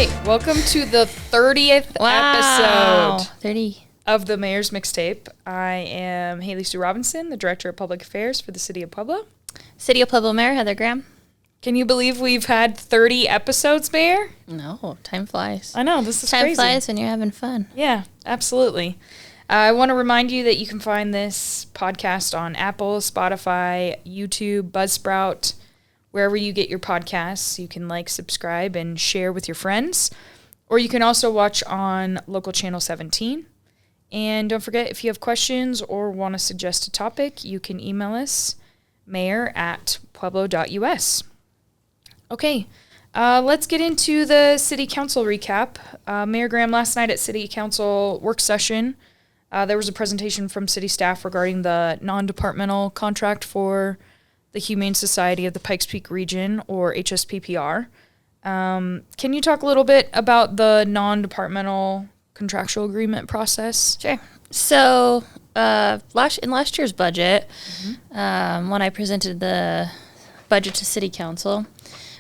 right, welcome to the 30th episode 30 of the Mayor's Mixtape. I am Haley Sue Robinson, the Director of Public Affairs for the City of Pueblo. City of Pueblo Mayor Heather Graham. Can you believe we've had 30 episodes, Mayor? No, time flies. I know, this is time crazy. Time flies when you're having fun. Yeah, absolutely. I want to remind you that you can find this podcast on Apple, Spotify, YouTube, Buzzsprout, wherever you get your podcasts. You can like, subscribe, and share with your friends. Or you can also watch on local channel 17. And don't forget, if you have questions or want to suggest a topic, you can email us, mayor@pueblo.us. Okay, let's get into the City Council recap. Mayor Graham, last night at City Council work session, there was a presentation from city staff regarding the non-departmental contract for the Humane Society of the Pikes Peak Region, or HSPPR. Can you talk a little bit about the non-departmental contractual agreement process? Sure. So, in last year's budget, when I presented the budget to City Council,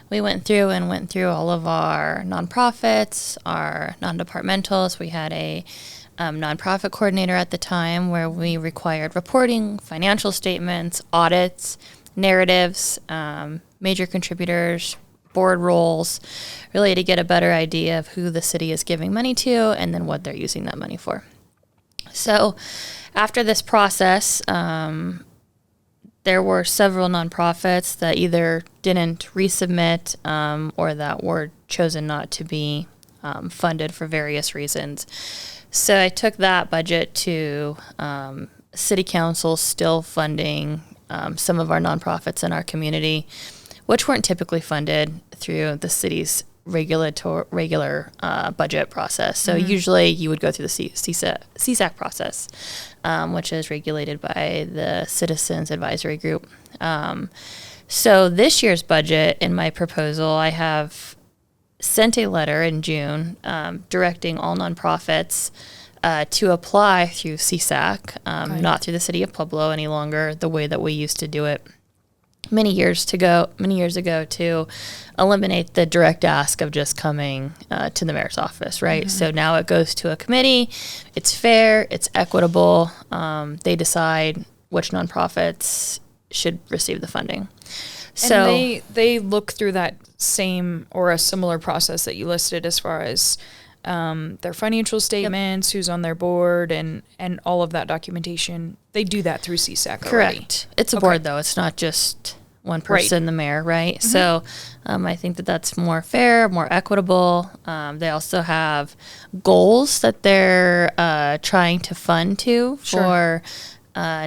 we went through all of our nonprofits, our non-departmentals. We had a nonprofit coordinator at the time where we required reporting, financial statements, audits, narratives, major contributors, board roles, really to get a better idea of who the city is giving money to and then what they're using that money for. So after this process, there were several nonprofits that either didn't resubmit or that were chosen not to be funded for various reasons. So I took that budget to City Council still funding some of our nonprofits in our community, which weren't typically funded through the city's regular budget process. So usually you would go through the CSAC process, which is regulated by the Citizens Advisory Group. So this year's budget, in my proposal, I have sent a letter in June directing all nonprofits to apply through CSAC, not through the City of Pueblo any longer, the way that we used to do it many years ago, to eliminate the direct ask of just coming to the mayor's office, right? So now it goes to a committee. It's fair. It's equitable. They decide which nonprofits should receive the funding. So and they look through that same or a similar process that you listed as far as their financial statements, who's on their board, and all of that documentation. They do that through CSAC already. Correct. It's a board, though. It's not just one person, the mayor, right? So I think that's more fair, more equitable. They also have goals that they're trying to fund for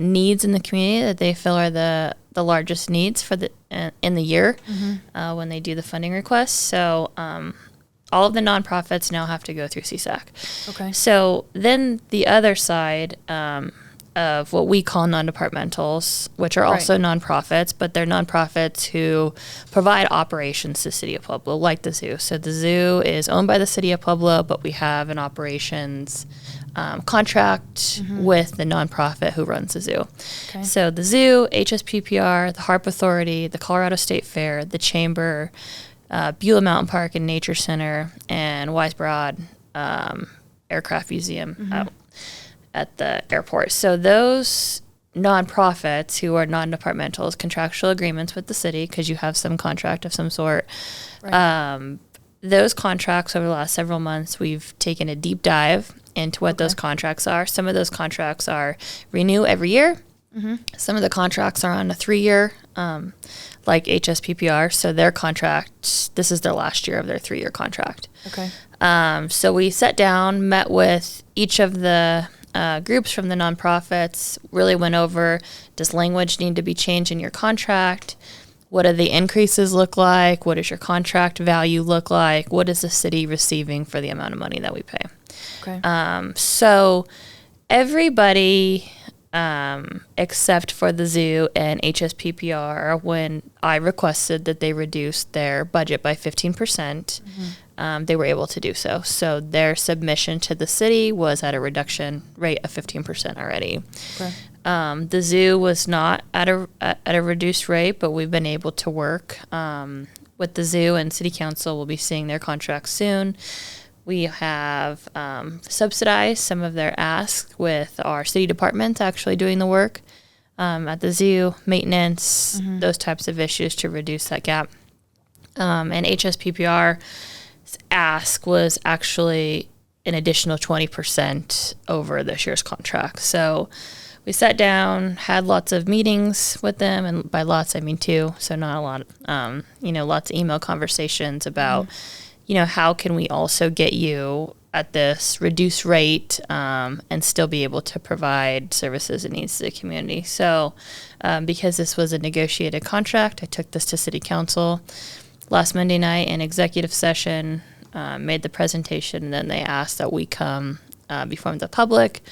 needs in the community that they feel are the largest needs for in the year when they do the funding requests. So all of the nonprofits now have to go through CSAC. Okay. So then the other side of what we call non-departmentals, which are also nonprofits, but they're nonprofits who provide operations to the City of Pueblo, like the zoo. So the zoo is owned by the City of Pueblo, but we have an operations contract with the nonprofit who runs the zoo. Okay. So the zoo, HSPPR, the HARP Authority, the Colorado State Fair, the Chamber, Beulah Mountain Park and Nature Center, and Wise Broad Aircraft Museum out at the airport. So those nonprofits who are non-departmentals, contractual agreements with the city, because you have some contract of some sort. Those contracts over the last several months, we've taken a deep dive into what those contracts are. Some of those contracts are renew every year. Some of the contracts are on a 3-year, like HSPPR. So their contract, this is their last year of their 3-year contract. Okay. So we sat down, met with each of the groups from the nonprofits, really went over, does language need to be changed in your contract? What do the increases look like? What does your contract value look like? What is the city receiving for the amount of money that we pay? Okay. So everybody except for the zoo and HSPPR, when I requested that they reduce their budget by 15%, they were able to do so. So their submission to the city was at a reduction rate of 15% already. Okay. The zoo was not at a reduced rate, but we've been able to work with the zoo, and city council will be seeing their contracts soon. We have subsidized some of their asks with our city departments actually doing the work at the zoo, maintenance, those types of issues to reduce that gap. And HSPPR's ask was actually an additional 20% over this year's contract. So we sat down, had lots of meetings with them, and by lots I mean two, so not a lot, lots of email conversations about, how can we also get you at this reduced rate and still be able to provide services and needs to the community. So because this was a negotiated contract, I took this to City Council last Monday night in executive session, made the presentation, and then they asked that we come before the public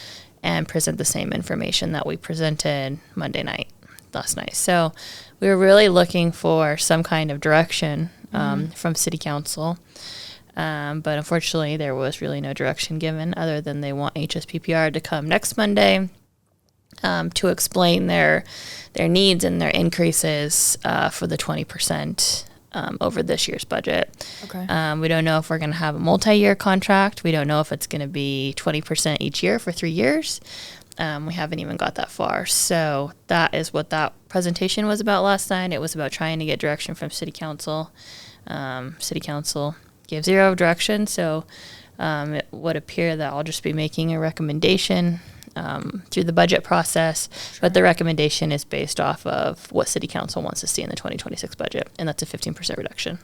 and present the same information that we presented last night. So we were really looking for some kind of direction from City Council. But unfortunately, there was really no direction given other than they want HSPPR to come next Monday to explain their needs and their increases for the 20% over this year's budget. Okay. We don't know if we're going to have a multi-year contract. We don't know if it's going to be 20% each year for 3 years. We haven't even got that far. So that is what that presentation was about last night. It was about trying to get direction from City Council. City Council gave zero direction, so it would appear that I'll just be making a recommendation through the budget process, but the recommendation is based off of what City Council wants to see in the 2026 budget, and that's a 15% reduction.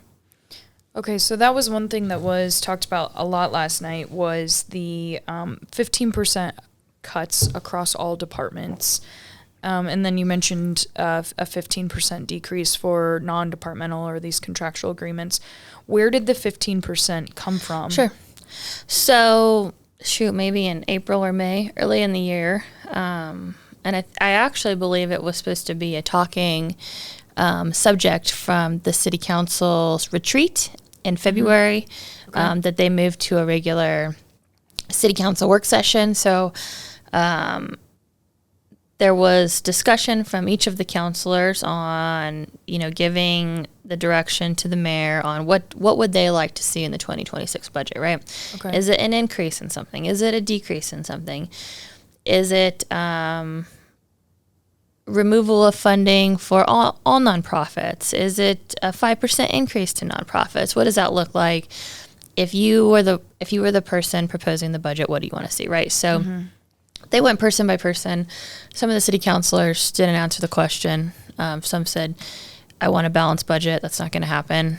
Okay, so that was one thing that was talked about a lot last night was the 15% cuts across all departments. And then you mentioned a 15% decrease for non-departmental or these contractual agreements. Where did the 15% come from? Sure. So, maybe in April or May, early in the year. And I actually believe it was supposed to be a talking subject from the City Council's retreat in February, that they moved to a regular City Council work session. So, there was discussion from each of the councilors on, giving the direction to the mayor on what would they like to see in the 2026 budget, right? Okay. Is it an increase in something? Is it a decrease in something? Is it removal of funding for all nonprofits? Is it a 5% increase to nonprofits? What does that look like? If you were the person proposing the budget, what do you want to see, right? So they went person by person. Some of the city councilors didn't answer the question. Some said, I want a balanced budget. That's not going to happen.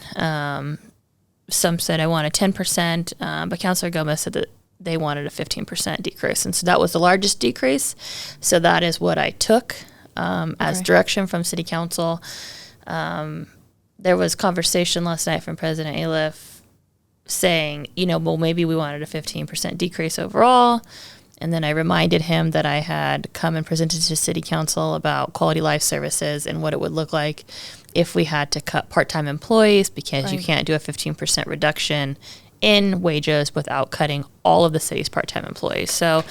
Some said, I want a 10%. But Councilor Gomez said that they wanted a 15% decrease. And so that was the largest decrease. So that is what I took as direction from City Council. There was conversation last night from President Aliff saying, well, maybe we wanted a 15% decrease overall. And then I reminded him that I had come and presented to City Council about quality life services and what it would look like if we had to cut part-time employees, because you can't do a 15% reduction in wages without cutting all of the city's part-time employees. So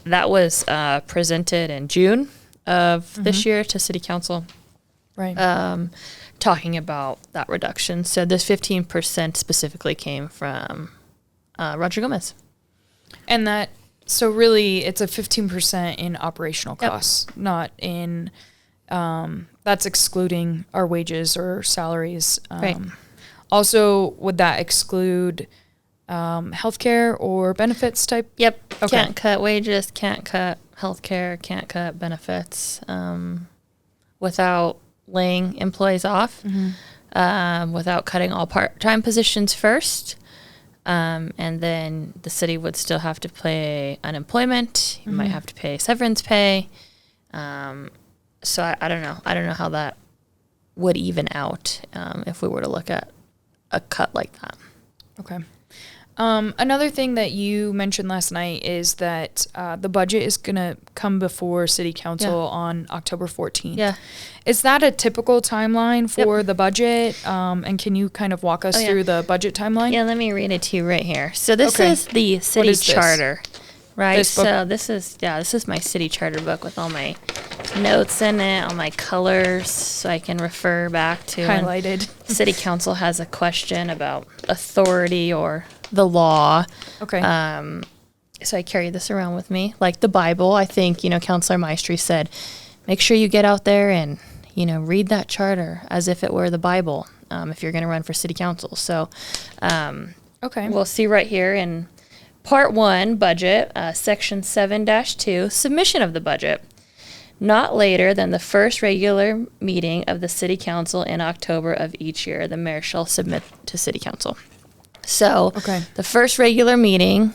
that was presented in June of this year to City Council, talking about that reduction. So this 15% specifically came from Roger Gomez. And that... So really, it's a 15% in operational costs, not in, that's excluding our wages or salaries. Right. Also, would that exclude healthcare or benefits type? Yep. Okay. Can't cut wages, can't cut healthcare, can't cut benefits without laying employees off, without cutting all part-time positions first. And then the city would still have to pay unemployment. You might have to pay severance pay. So I don't know. I don't know how that would even out if we were to look at a cut like that. Okay. Another thing that you mentioned last night is that the budget is going to come before City Council on October 14th. Yeah. Is that a typical timeline for the budget? And can you kind of walk us through the budget timeline? Yeah, let me read it to you right here. So this is the city's charter. Right. This book. So this is my city charter book with all my notes in it, all my colors, so I can refer back to when Highlighted. city council has a question about authority or the law. Okay. So I carry this around with me, like the Bible. I think, Councilor Maestri said, make sure you get out there and, read that charter as if it were the Bible, if you're going to run for city council. So, Okay. we'll see right here in Part 1, Budget, Section 7-2, Submission of the Budget. Not later than the first regular meeting of the City Council in October of each year, the mayor shall submit to City Council. So Okay. the first regular meeting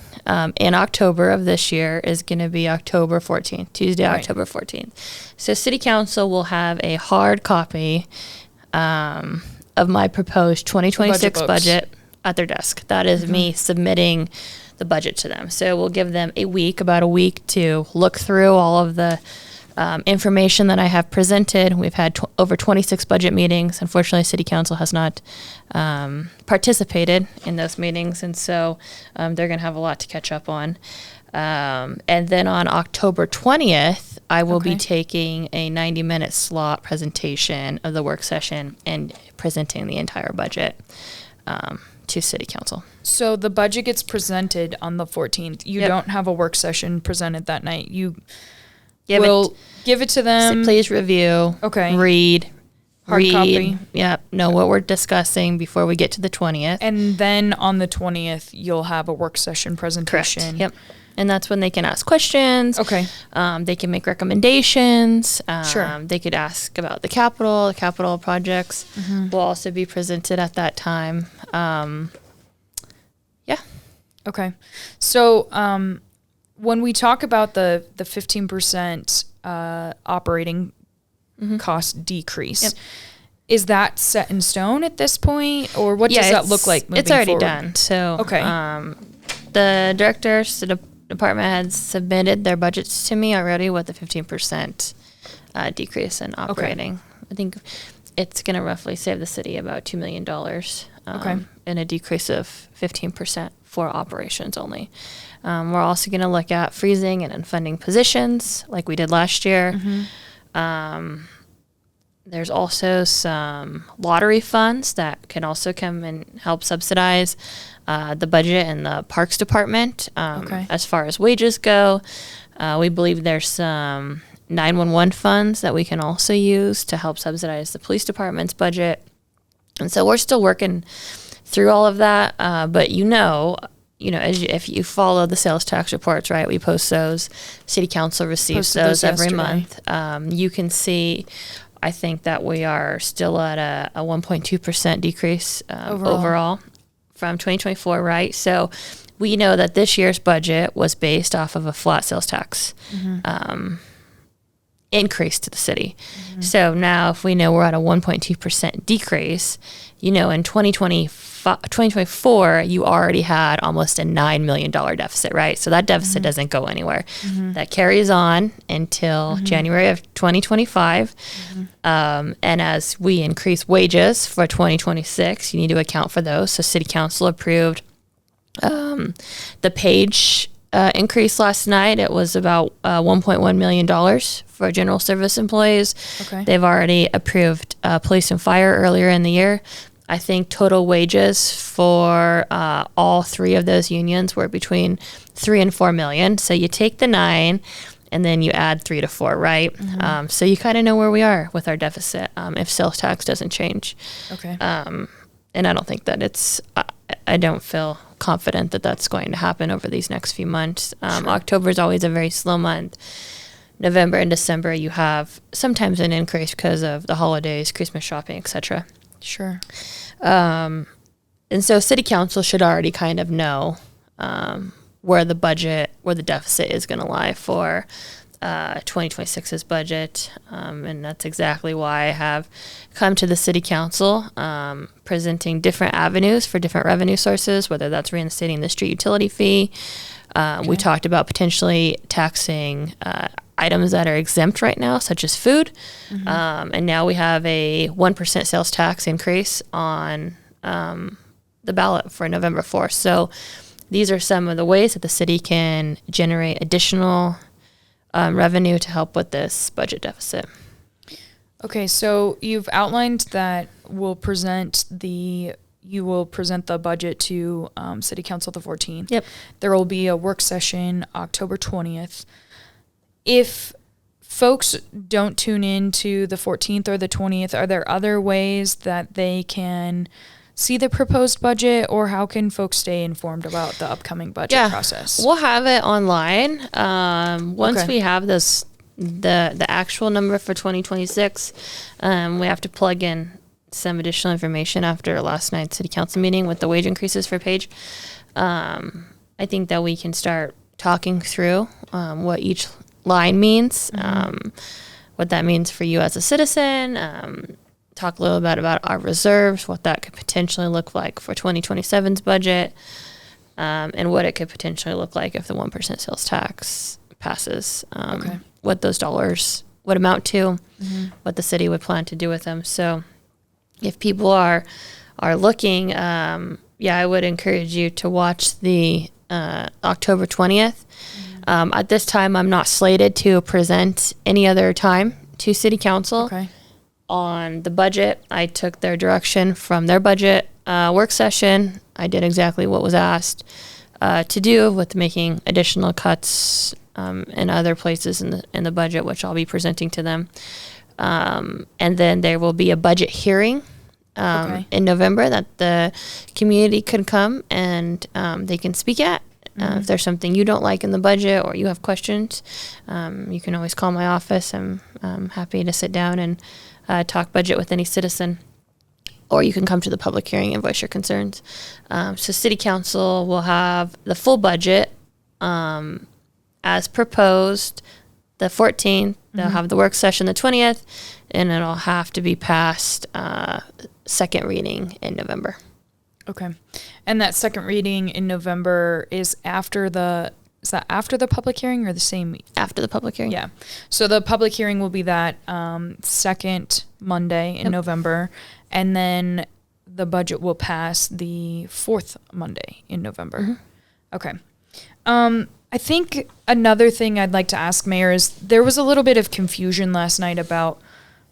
in October of this year is going to be October 14th, Tuesday, Right. October 14th. So City Council will have a hard copy of my proposed 2026 Budget books. budget at their desk. That is me submitting the budget to them. So we'll give them about a week to look through all of the information that I have presented. We've had over 26 budget meetings. Unfortunately, City Council has not participated in those meetings, and so they're going to have a lot to catch up on. And then on October 20th, I will be Okay. taking a 90-minute slot presentation of the work session and presenting the entire budget to City Council. So the budget gets presented on the 14th. You Yep. don't have a work session presented that night. You Give will give it to So them. please review, Okay. read, Hard copy. Yep, know what we're discussing before we get to the 20th. And then on the 20th, you'll have a work session Correct. presentation. Yep. And that's when they can ask questions. Okay. They can make recommendations. Sure. They could ask about the capital projects Mm-hmm. will also be presented at that time. Yeah. Okay. So when we talk about the 15% operating cost decrease, Yep. is that set in stone at this point? Or what does that look like moving It's already forward? done. So Okay. the directors, the department heads submitted their budgets to me already with the 15% decrease in operating. I think it's going to roughly save the city about $2 million and a decrease of 15% for operations only. We're also going to look at freezing and unfunding positions like we did last year. There's also some lottery funds that can also come and help subsidize the budget in the Parks Department. Okay. As far as wages go, we believe there's some 911 funds that we can also use to help subsidize the police department's budget. And so we're still working through all of that. But if you follow the sales tax reports, right, we post those. City Council receives Posted those those every yesterday. month. You can see, I think that we are still at a 1.2% decrease overall from 2024, right? So we know that this year's budget was based off of a flat sales tax increase to the city. So now if we know we're at a 1.2% decrease, in 2024, you already had almost a $9 million deficit, right? So that deficit doesn't go anywhere. That carries on until January of 2025. And as we increase wages for 2026, you need to account for those. So City Council approved the page increase last night. It was about $1.1 million for general service employees. Okay. They've already approved police and fire earlier in the year. I think total wages for all three of those unions were between 3 and 4 million. So you take the 9 and then you add 3 to 4, right? So you kind of know where we are with our deficit if sales tax doesn't change. Okay. And I don't think that I don't feel confident that that's going to happen over these next few months. October is always a very slow month. November and December, you have sometimes an increase because of the holidays, Christmas shopping, etc. Sure. And so City Council should already kind of know where the deficit is going to lie for 2026's budget. And that's exactly why I have come to the City Council, presenting different avenues for different revenue sources, whether that's reinstating the street utility fee. We talked about potentially taxing items that are exempt right now, such as food. And now we have a 1% sales tax increase on the ballot for November 4th. So these are some of the ways that the city can generate additional revenue to help with this budget deficit. Okay, so you've outlined that you will present the budget to City Council the 14th. Yep. There will be a work session October 20th. If folks don't tune in to the 14th or the 20th, are there other ways that they can see the proposed budget, or how can folks stay informed about the upcoming budget process? We'll have it online. Once we have the actual number for 2026, we have to plug in some additional information after last night's city council meeting with the wage increases for Paige. I think that we can start talking through what each line means, what that means for you as a citizen, talk a little bit about our reserves, what that could potentially look like for 2027's budget, and what it could potentially look like if the 1% sales tax passes, what those dollars would amount to, what the city would plan to do with them. So if people are looking, I would encourage you to watch the October 20th. At this time, I'm not slated to present any other time to City Council on the budget. I took their direction from their budget work session. I did exactly what was asked to do with making additional cuts in other places in the budget, which I'll be presenting to them. And then there will be a budget hearing in November that the community could come and they can speak at. If there's something you don't like in the budget or you have questions, you can always call my office. I'm happy to sit down and talk budget with any citizen. Or you can come to the public hearing and voice your concerns. So City Council will have the full budget as proposed the 14th. They'll have the work session the 20th, and it'll have to be passed second reading in November. Okay. And that second reading in November is after the public hearing or the same? After the public hearing. Yeah. So the public hearing will be that second Monday in November, and then the budget will pass the fourth Monday in November. Okay. I think another thing I'd like to ask, Mayor, is there was a little bit of confusion last night about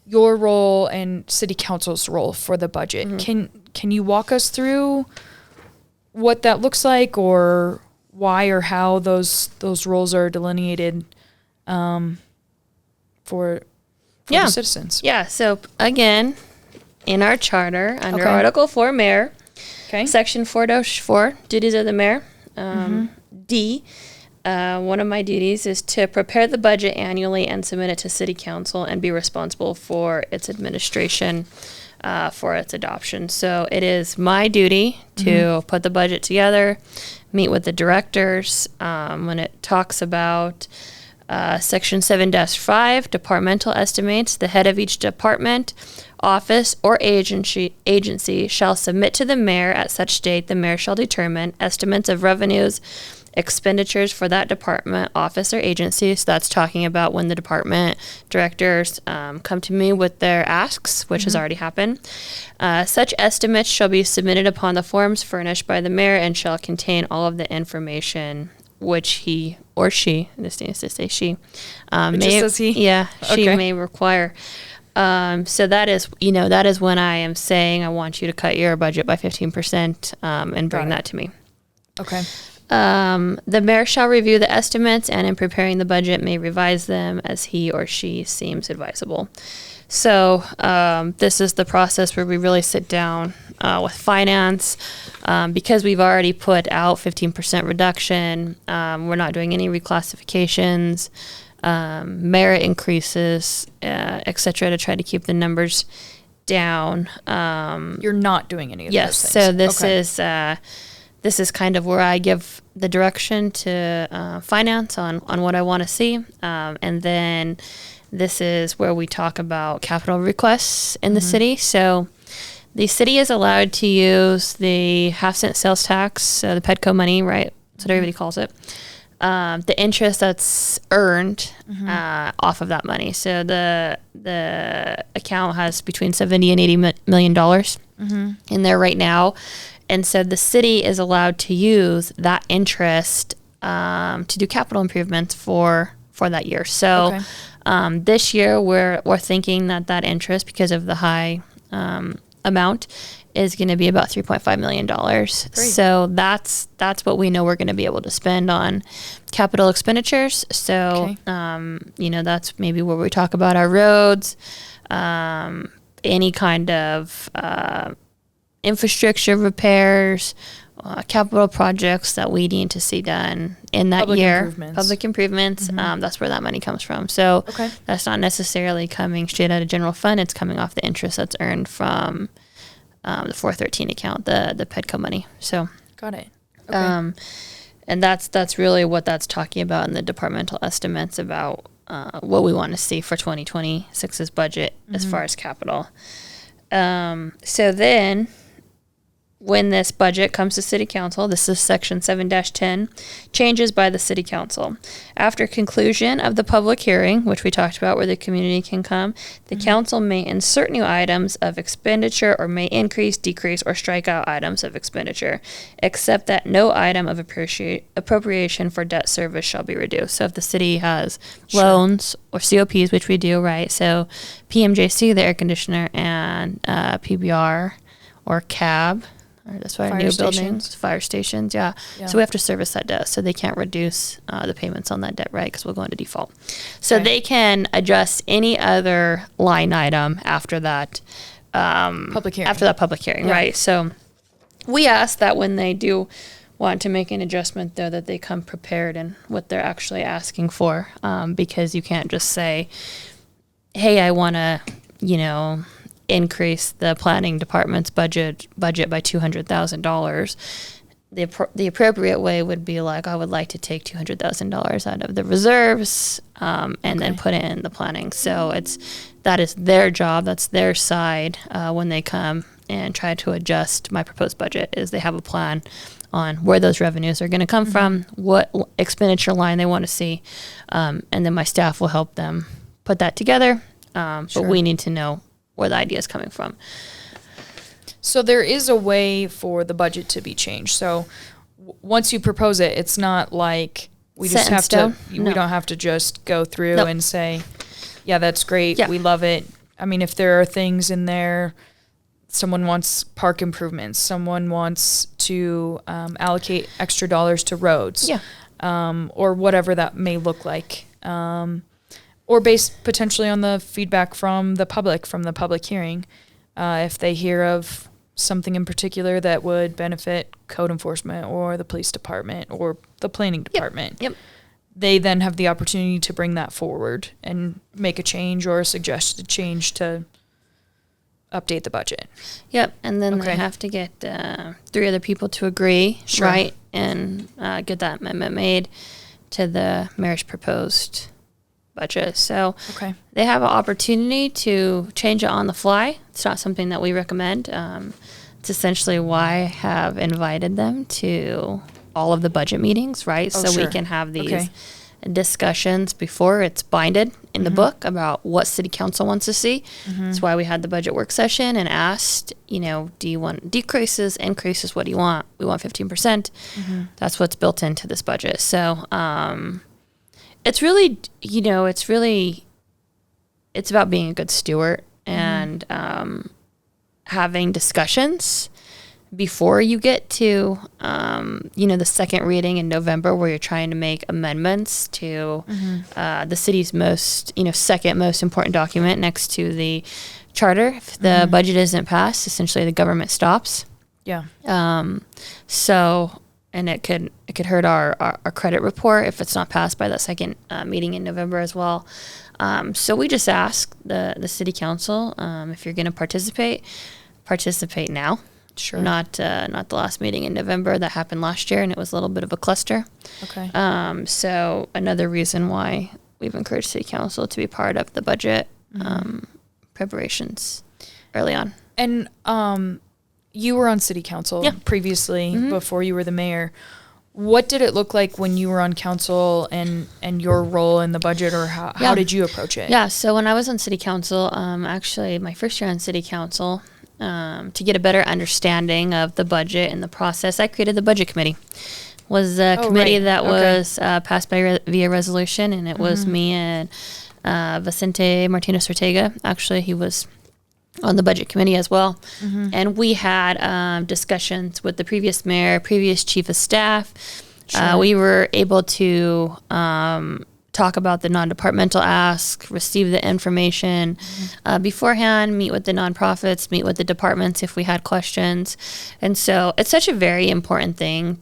your role and City Council's role for the budget. Can you walk us through what that looks like, or why or how those roles are delineated for the citizens? Yeah. So again, in our charter, under Article 4, Mayor, Section 4-4, duties of the mayor, D, one of my duties is to prepare the budget annually and submit it to City Council and be responsible for its administration for its adoption. So it is my duty to put the budget together, meet with the directors. When it talks about Section 7-5, departmental estimates, the head of each department, office, or agency shall submit to the mayor at such date the mayor shall determine estimates of revenues, expenditures for that department, office, or agency. So that's talking about when the department directors come to me with their asks, which has already happened. Such estimates shall be submitted upon the forms furnished by the mayor and shall contain all of the information which he or she, this needs to say she, she may require. So that is when I am saying I want you to cut your budget by 15% and bring that to me. Okay. The mayor shall review the estimates and in preparing the budget may revise them as he or she seems advisable. So this is the process where we really sit down with finance because we've already put out 15% reduction. We're not doing any reclassifications, merit increases, et cetera, to try to keep the numbers down. You're not doing any of those things. Yes. So this is kind of where I give the direction to finance on what I want to see. And then this is where we talk about capital requests in the city. So the city is allowed to use the half-cent sales tax, the PEDCO money, right? That's what everybody calls it. The interest that's earned off of that money. So the account has between $70 and $80 million in there right now. And so the city is allowed to use that interest to do capital improvements for that year. So this year we're thinking that interest, because of the high amount, is going to be about $3.5 million. So that's what we know we're going to be able to spend on capital expenditures. So, that's maybe where we talk about our roads, any kind of infrastructure repairs, capital projects that we need to see done in that year. Public improvements. That's where that money comes from. So that's not necessarily coming straight out of general fund. It's coming off the interest that's earned from the 413 account, the PEDCO money. So got it. Okay. And that's really what that's talking about in the departmental estimates about what we want to see for 2026's budget as far as capital. So then, when this budget comes to City Council, this is Section 7-10, changes by the City Council. After conclusion of the public hearing, which we talked about where the community can come, the Council may insert new items of expenditure or may increase, decrease, or strike out items of expenditure, except that no item of appropriation for debt service shall be reduced. So if the city has loans or COPs, which we do, right? So PMJC, the air conditioner, and PBR or CAB, that's why our new buildings, fire stations, yeah. So we have to service that debt, so they can't reduce the payments on that debt, right? Because we'll go into default. So they can adjust any other line item after that public hearing. After that public hearing, right? So we ask that when they do want to make an adjustment, though, that they come prepared in what they're actually asking for, because you can't just say, "Hey, I want to, increase the planning department's budget by $200,000. The appropriate way would be like, I would like to take $200,000 out of the reserves and then put it in the planning. So that is their job. That's their side when they come and try to adjust my proposed budget. Is they have a plan on where those revenues are going to come from, what expenditure line they want to see, and then my staff will help them put that together. But we need to know where the idea is coming from. So there is a way for the budget to be changed. So once you propose it, it's not like we just have to, we don't have to just go through and say, yeah, that's great. We love it. I mean, if there are things in there, someone wants park improvements, someone wants to allocate extra dollars to roads, or whatever that may look like. Or based potentially on the feedback from the public hearing, if they hear of something in particular that would benefit code enforcement or the police department or the planning department, they then have the opportunity to bring that forward and make a change or a suggested change to update the budget. And then they have to get 3 other people to agree, right, and get that amendment made to the mayor's proposed budget. So they have an opportunity to change it on the fly. It's not something that we recommend. It's essentially why I have invited them to all of the budget meetings, right? We can have these discussions before it's binded in the book about what City Council wants to see. That's why we had the budget work session and asked, do you want decreases, increases? What do you want? We want 15%. That's what's built into this budget. So, it's really, it's about being a good steward and having discussions before you get to, the second reading in November where you're trying to make amendments to the city's second most important document next to the charter. If the budget isn't passed, essentially the government stops. And it could hurt our credit report if it's not passed by that second meeting in November as well. So we just ask the City Council, if you're going to participate now. Not the last meeting in November that happened last year, and it was a little bit of a cluster. So another reason why we've encouraged City Council to be part of the budget preparations early on. And you were on City Council previously before you were the mayor. What did it look like when you were on council and your role in the budget, or how did you approach it? So when I was on City Council, actually my first year on City Council, to get a better understanding of the budget and the process, I created the budget committee. Was a committee that was passed by via resolution, and it was me and Vicente Martinez Ortega. Actually, he was on the budget committee as well. And we had discussions with the previous mayor, previous chief of staff. We were able to talk about the non-departmental ask, receive the information beforehand, meet with the nonprofits, meet with the departments if we had questions. And so it's such a very important thing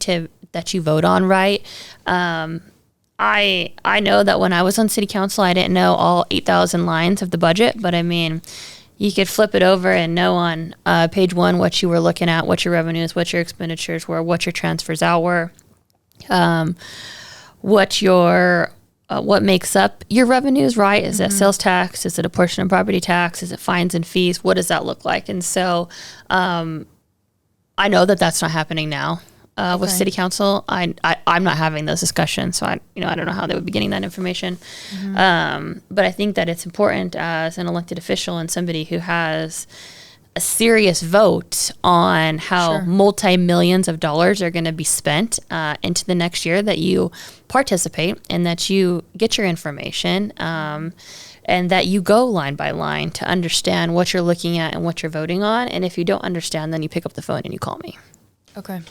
that you vote on, right? I know that when I was on city council, I didn't know all 8,000 lines of the budget, but I mean, you could flip it over and know on page 1 what you were looking at, what your revenues, what your expenditures were, what your transfers out were, what makes up your revenues, right? Is it sales tax? Is it a portion of property tax? Is it fines and fees? What does that look like? And so I know that that's not happening now. With city council, I'm not having those discussions, so I don't know how they would be getting that information. But I think that it's important as an elected official and somebody who has a serious vote on how multi-millions of dollars are going to be spent into the next year, that you participate and that you get your information and that you go line by line to understand what you're looking at and what you're voting on. And if you don't understand, then you pick up the phone and you call me. Okay.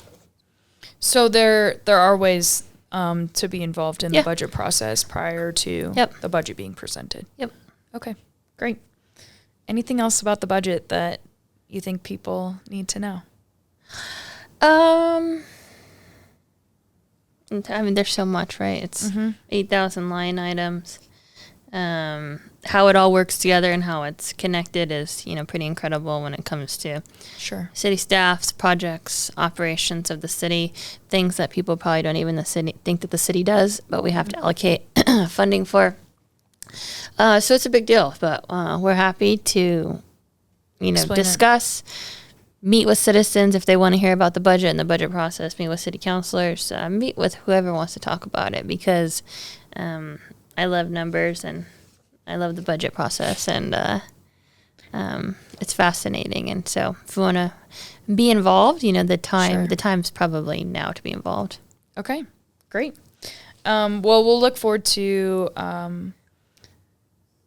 So there are ways to be involved in the budget process prior to the budget being presented. Yep. Okay, great. Anything else about the budget that you think people need to know? I mean, there's so much, right? It's 8,000 line items. How it all works together and how it's connected is, pretty incredible when it comes to city staffs, projects, operations of the city, things that people probably don't even think that the city does, but we have to allocate funding for. So it's a big deal, but we're happy to, discuss, meet with citizens if they want to hear about the budget and the budget process, meet with city councilors, meet with whoever wants to talk about it, because I love numbers and I love the budget process, and it's fascinating. And so if you want to be involved, the time's probably now to be involved. Okay, great. Well, we'll look forward to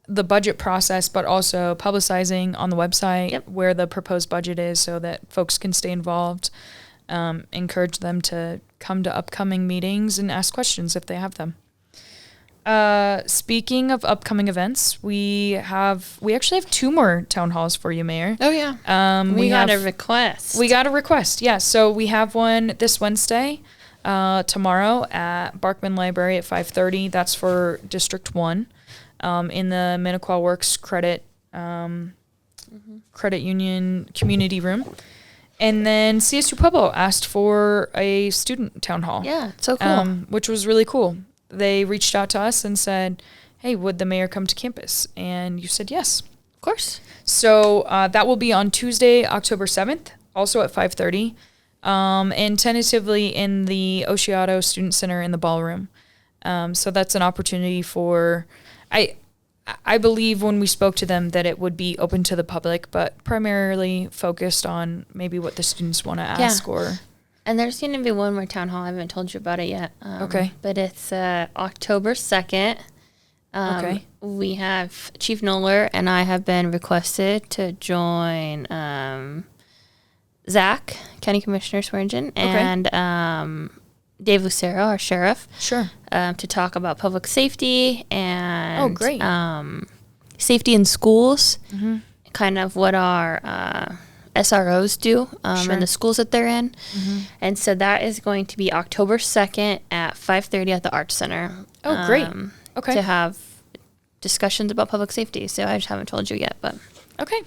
the budget process, but also publicizing on the website where the proposed budget is so that folks can stay involved. Encourage them to come to upcoming meetings and ask questions if they have them. Speaking of upcoming events, we actually have 2 more town halls for you, Mayor. Oh yeah. We got a request. Yeah. So we have one this Wednesday, tomorrow at Barkman Library at 5:30. That's for District 1, in the Minnequaw Works Credit Union Community Room. And then CSU Pueblo asked for a student town hall. Yeah, it's so cool. Which was really cool. They reached out to us and said, hey, would the mayor come to campus? And you said yes. Of course. So that will be on Tuesday, October 7th, also at 5:30, and tentatively in the Oshiato Student Center in the ballroom. So that's an opportunity for, I believe when we spoke to them that it would be open to the public, but primarily focused on maybe what the students want to ask or... And there's going to be one more town hall. I haven't told you about it yet. Okay. But it's October 2nd. Okay. We have Chief Noller and I have been requested to join Zach, County Commissioner Swearingen, and Dave Lucero, our sheriff. Sure. To talk about public safety and... Oh, great. Safety in schools, kind of what our... SROs do in the schools that they're in. And so that is going to be October 2nd at 5:30 at the Arts Center. Oh, great. Okay. To have discussions about public safety. So I just haven't told you yet, but... Okay.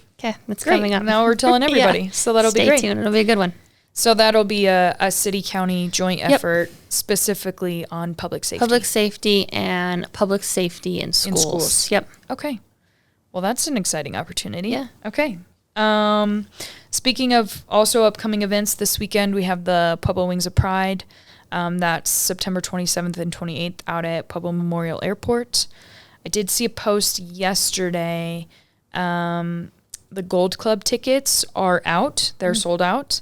It's great. coming up. Now we're telling everybody. So that'll be great. Stay tuned. It'll be a good one. So that'll be a city-county joint effort specifically on public safety. Public safety and public safety in schools. Yep. Okay. Well, that's an exciting opportunity. Yeah. Okay. Speaking of also upcoming events, this weekend we have the Pueblo Wings of Pride. That's September 27th and 28th out at Pueblo Memorial Airport. I did see a post yesterday the Gold Club tickets are out. They're sold out.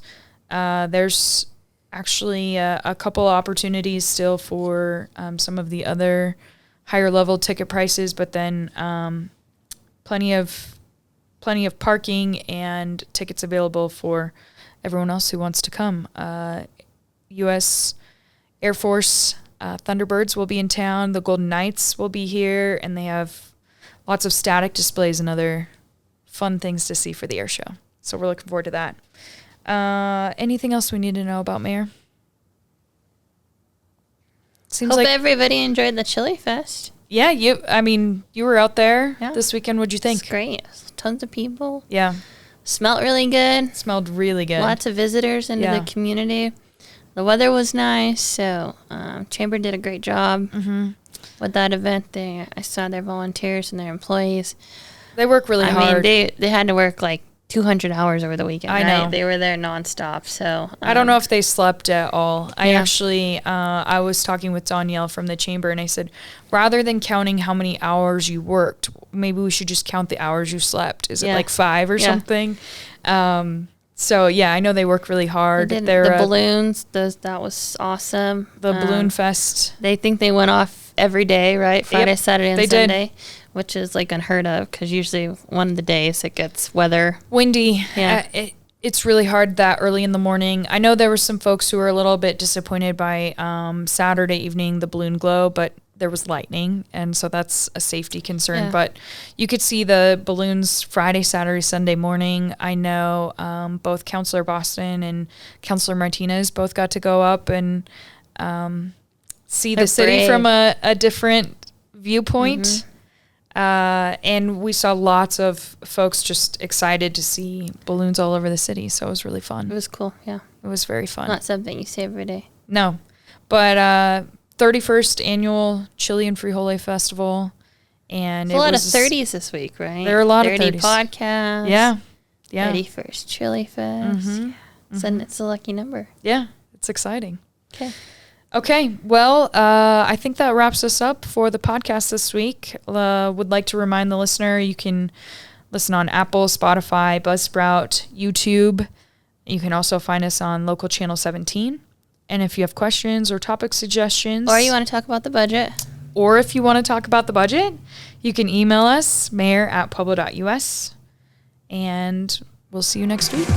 There's actually a couple opportunities still for some of the other higher level ticket prices, but then plenty of parking and tickets available for everyone else who wants to come. U.S. Air Force Thunderbirds will be in town. The Golden Knights will be here, and they have lots of static displays and other fun things to see for the air show. So we're looking forward to that. Anything else we need to know about Mayor? Seems Hope like everybody enjoyed the Chili Fest. Yeah, you were out there this weekend. What'd you think? It's great. Tons of people. Yeah. Smelled really good. Smelled really good. Lots of visitors into the community. The weather was nice, so Chamber did a great job with that event. I saw their volunteers and their employees. They work really hard. I mean, they had to work like 200 hours over the weekend. I know. They were there nonstop. So I don't know if they slept at all. I actually, I was talking with Danielle from the Chamber, and I said, rather than counting how many hours you worked, maybe we should just count the hours you slept. Is it like 5 or something? So yeah, I know they work really hard. The balloons, that was awesome. The Balloon Fest. They think they went off every day, right? Friday, Saturday, and Sunday. Did. Which is like unheard of, because usually one of the days it gets weather. Windy. Yeah. It's really hard that early in the morning. I know there were some folks who were a little bit disappointed by Saturday evening, the balloon glow, but there was lightning, and so that's a safety concern. Yeah. But you could see the balloons Friday, Saturday, Sunday morning. I know both Councilor Boston and Councilor Martinez both got to go up and see the city from a different viewpoint. And we saw lots of folks just excited to see balloons all over the city. So it was really fun. It was cool. Yeah. It was very fun. Not something you see every day. No, but 31st annual Chili and Frijole Festival. And a lot of 30s this week, right? There are a lot of 30 30s. podcasts. Yeah. Yeah. 31st Chili Fest. It's a lucky number. Yeah. It's exciting. Okay, well, I think that wraps us up for the podcast this week. Would like to remind the listener you can listen on Apple, Spotify, Buzzsprout, YouTube. You can also find us on local channel 17. And if you have questions or topic suggestions, or you want to talk about the budget, you can email us, mayor@pueblo.us. And we'll see you next week.